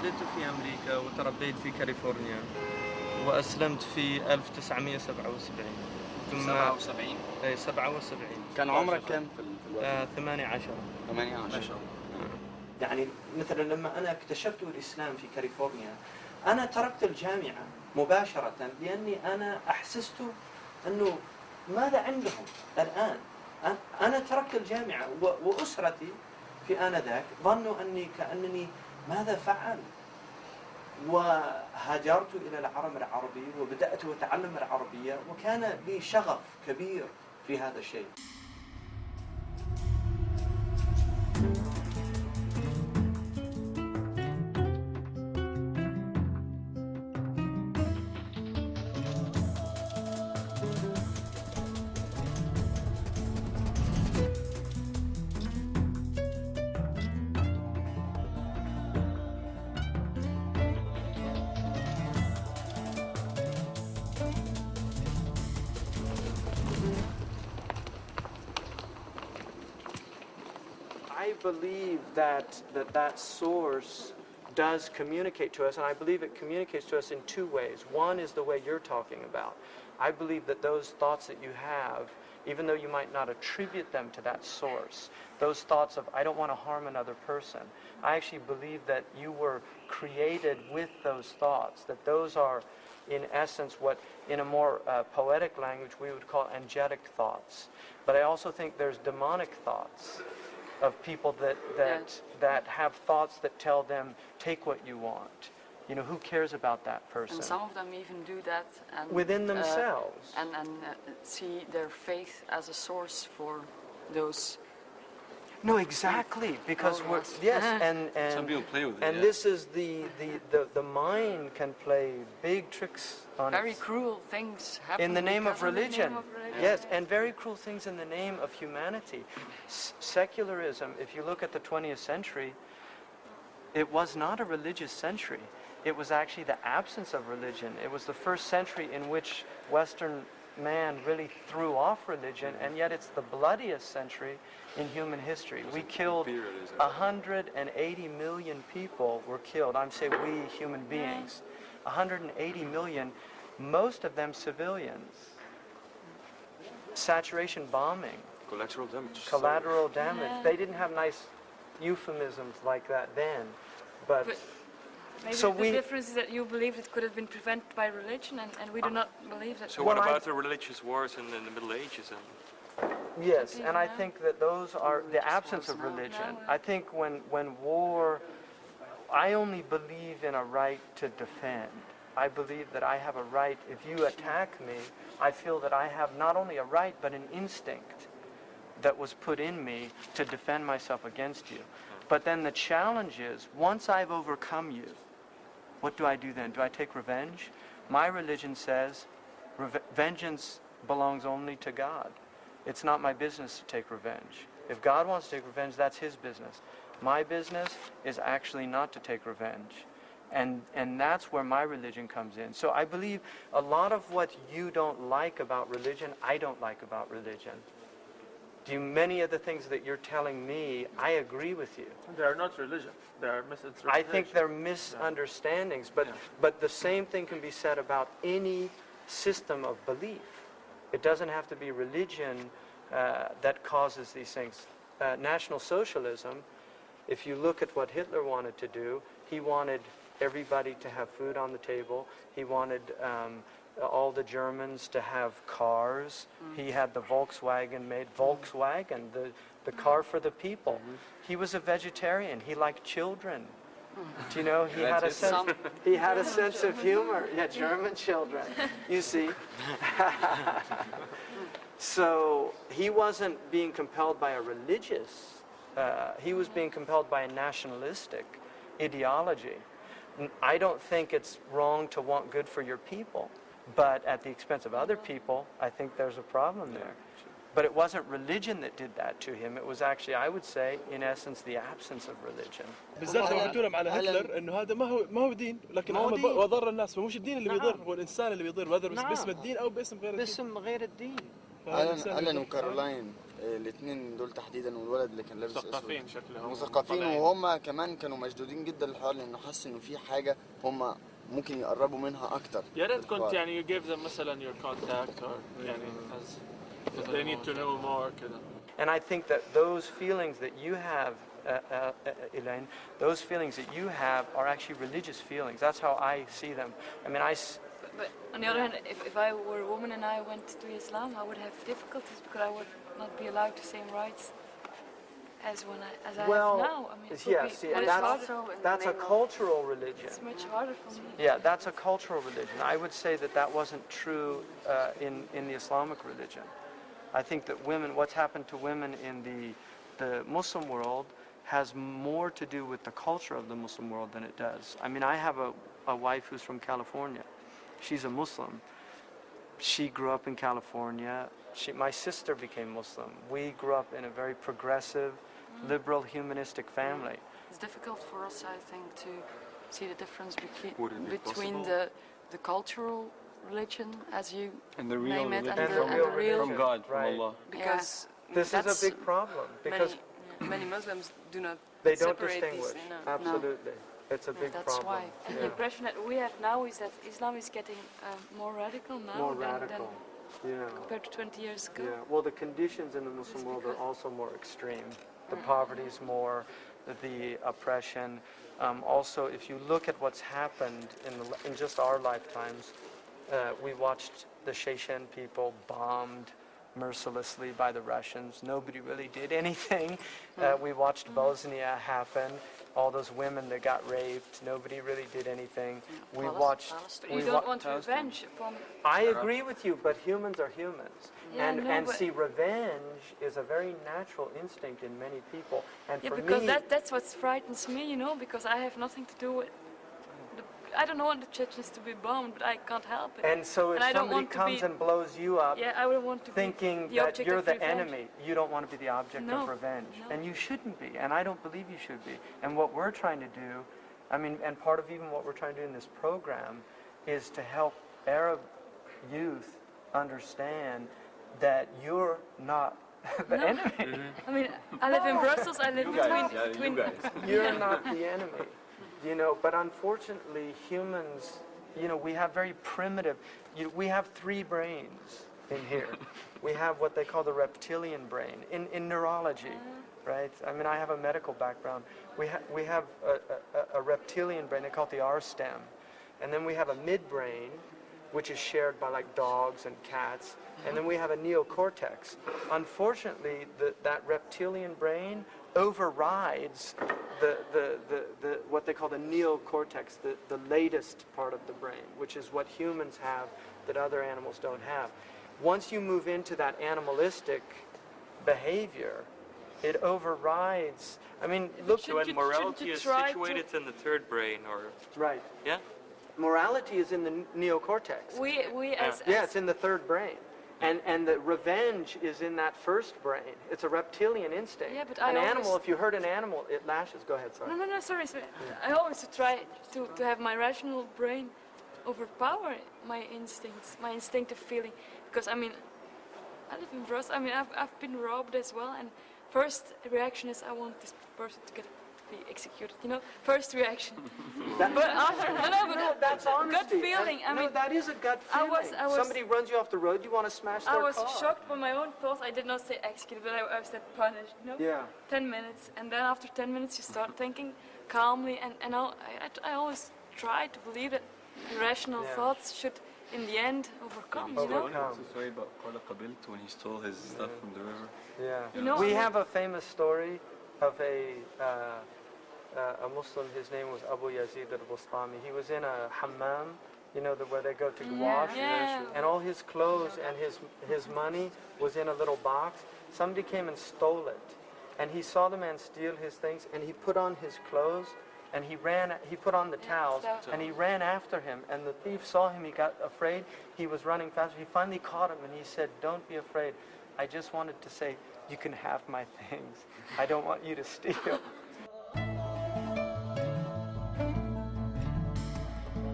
ولدت في أمريكا وتربيت في كاليفورنيا وأسلمت في 1977. ثم 77 اي 77. كان عمرك كم في الوقت؟ 18. 18. يعني مثلا لما أنا اكتشفت الإسلام في كاليفورنيا أنا تركت الجامعة مباشرة لأني أنا أحسست أنه ماذا عندهم الآن. أنا تركت الجامعة وأسرتي في آنذاك ظنوا أني كأنني ماذا فعل، وهاجرت إلى العالم العربي وبدأت أتعلم العربية وكان لي شغف كبير في هذا الشيء. I believe that source does communicate to us, and I believe it communicates to us in two ways. One is the way you're talking about. I believe that those thoughts that you have, even though you might not attribute them to that source, those thoughts of, I don't want to harm another person, I actually believe that you were created with those thoughts, that those are, in essence, what in a more poetic language we would call angelic thoughts. But I also think there's demonic thoughts of people that have thoughts that tell them, take what you want. You know, who cares about that person? And some of them even do that and, within themselves. And see their faith as a source for those. No, exactly, because we're, yes, and some people play with it. And this is the mind can play big tricks on very us. Cruel things happen In the name of religion. Yes, yeah. and very cruel things in the name of humanity. Secularism, if you look at the 20th century, it was not a religious century. It was actually the absence of religion. It was the first century in which Western man really threw off religion, and yet it's the bloodiest century in human history. We killed 180 million people were killed. I'm saying we human beings. 180 million, most of them civilians. Saturation bombing. Collateral damage. Collateral damage. Yeah. They didn't have nice euphemisms like that then, but maybe so the difference is that you believe it could have been prevented by religion, and we do not believe that. So what about the religious wars in the Middle Ages? Yes, and I think that those are the absence of religion. I think when war, I only believe in a right to defend. I believe that I have a right, if you attack me, I feel that I have not only a right but an instinct that was put in me to defend myself against you. But then the challenge is, once I've overcome you, what do I do then? Do I take revenge? My religion says vengeance belongs only to God. It's not my business to take revenge. If God wants to take revenge, that's his business. My business is actually not to take revenge. And that's where my religion comes in. So I believe a lot of what you don't like about religion, I don't like about religion. Many of the things that you're telling me, I agree with you. They are not religion. They are misinterpretations. I think they're misunderstandings, but the same thing can be said about any system of belief. It doesn't have to be religion that causes these things. National Socialism, if you look at what Hitler wanted to do, he wanted everybody to have food on the table. He wanted all the Germans to have cars. He had the Volkswagen made. Volkswagen, the car for the people. He was a vegetarian. He liked children. Do you know, he had a sense of humor. Yeah, German children, you see. So he wasn't being compelled by a religious, he was being compelled by a nationalistic ideology. I don't think it's wrong to want good for your people, but at the expense of other people, I think there's a problem there. But it wasn't religion that did that to him. It was actually, I would say, in essence, the absence of religion. بالذات لو بتقولهم على هتلر انه هذا ما هو دين، لكن هو ضر الناس، فمش الدين اللي بيضر، هو الانسان اللي بيضر، whether باسم الدين او باسم غير الدين. باسم غير الدين. ألان وكارولاين الاثنين دول تحديدا والولد اللي كان لابس اسود مثقفين شكلهم مثقفين، طالعين. وهم كمان كانوا مشدودين جدا للحوار لانه حس انه في حاجه هم ممكن يقربوا منها اكتر. يا ريت كنت يعني you give them مثلا your contact or يعني as they need to know more كده. And I think that those feelings that you have, Elaine, those feelings that you have are actually religious feelings. That's how I see them. I mean, But on the other hand, if I were a woman and I went to Islam, I would have difficulties because I would not be allowed the same rights as I have now. I mean, it would be much harder. that's a cultural religion. It's much harder for me. Yeah, that's a cultural religion. I would say that that wasn't true in the Islamic religion. I think that women, what's happened to women in the Muslim world has more to do with the culture of the Muslim world than it does. I mean, I have a wife who's from California. She's a Muslim. She grew up in California. My sister became Muslim. We grew up in a very progressive, liberal, humanistic family. It's difficult for us, I think, to see the difference Would it be between possible? the cultural religion, as you And the real name it, religion and from the real, from God, from Right. Allah. because This is a that's big problem because many Muslims do not they don't separate distinguish. these. No. Absolutely. It's a big That's problem. why. And the impression that we have now is that Islam is getting more radical now More than radical. Yeah. compared to 20 years ago. Yeah, well, the conditions in the Muslim world are also more extreme. The poverty is more, the oppression. Also, if you look at what's happened in just our lifetimes, we watched the Chechen people bombed mercilessly by the Russians. Nobody really did anything. We watched Bosnia happen. All those women that got raped, nobody really did anything. We watched. Palestine. But you don't want revenge from... I agree with you, but humans are humans. Yeah, and no, and but- see, revenge is a very natural instinct in many people. And Yeah, for because me, that's what frightens me, you know, because I have nothing to do with... I don't want the Chechens to be bombed, but I can't help it. and so if and I don't somebody want to comes be- and blows you up, Yeah, I would want to thinking be the that object you're of the revenge. enemy, you don't want to be the object No, of revenge, no. and you shouldn't be. And I don't believe you should be. And what we're trying to do, I mean, and part of even what we're trying to do in this program, is to help Arab youth understand that you're not the No. enemy. I mean, I live in Brussels, I live between... You're not the enemy, you know. But unfortunately, humans, you know, we have very primitive. We have 3 brains in here. We have what they call the reptilian brain in neurology, right? I mean, I have a medical background. We have a reptilian brain. They call it the R stem, and then we have a midbrain, which is shared by like dogs and cats, and then we have a neocortex. Unfortunately, that reptilian brain overrides the what they call the neocortex, the latest part of the brain, which is what humans have that other animals don't have. Once you move into that animalistic behavior, it overrides. I mean, look. So when morality is situated in the third brain, or Right. yeah, Morality is in the neocortex. We as... Yeah, it's in the third brain. And the revenge is in that first brain. It's a reptilian instinct. Yeah, but an I animal, always- if you hurt an animal, it lashes. Go ahead, sorry. No, sorry. I always try to have my rational brain overpower my instincts, my instinctive feeling. Because, I mean, I live in Brussels. I mean, I've been robbed as well. And first reaction is, I want this person to be executed, you know? First reaction. But after... No, that's honesty. Gut feeling. I mean, that is a gut feeling. I was- Somebody runs you off the road, you want to smash their I was car. shocked by my own thoughts. I did not say executed, but I said punished, you know? Yeah. 10 minutes, and then after 10 minutes you start thinking calmly, and I always try to believe that rational Yeah. thoughts should, in the end, overcome, you know? Overcome. What's the story about Qala Qabilt when he stole his stuff from the river? Yeah. You know, We I- have a famous story of a Muslim. His name was Abu Yazid al-Bustami. He was in a hammam, you know, where they go to wash. Yeah. And all his clothes and his money was in a little box. Somebody came and stole it. And he saw the man steal his things, and he put on his clothes, and he put on the towels, and he ran after him. And the thief saw him, he got afraid, he was running faster. He finally caught him, and he said, "Don't be afraid. I just wanted to say, you can have my things. I don't want you to steal."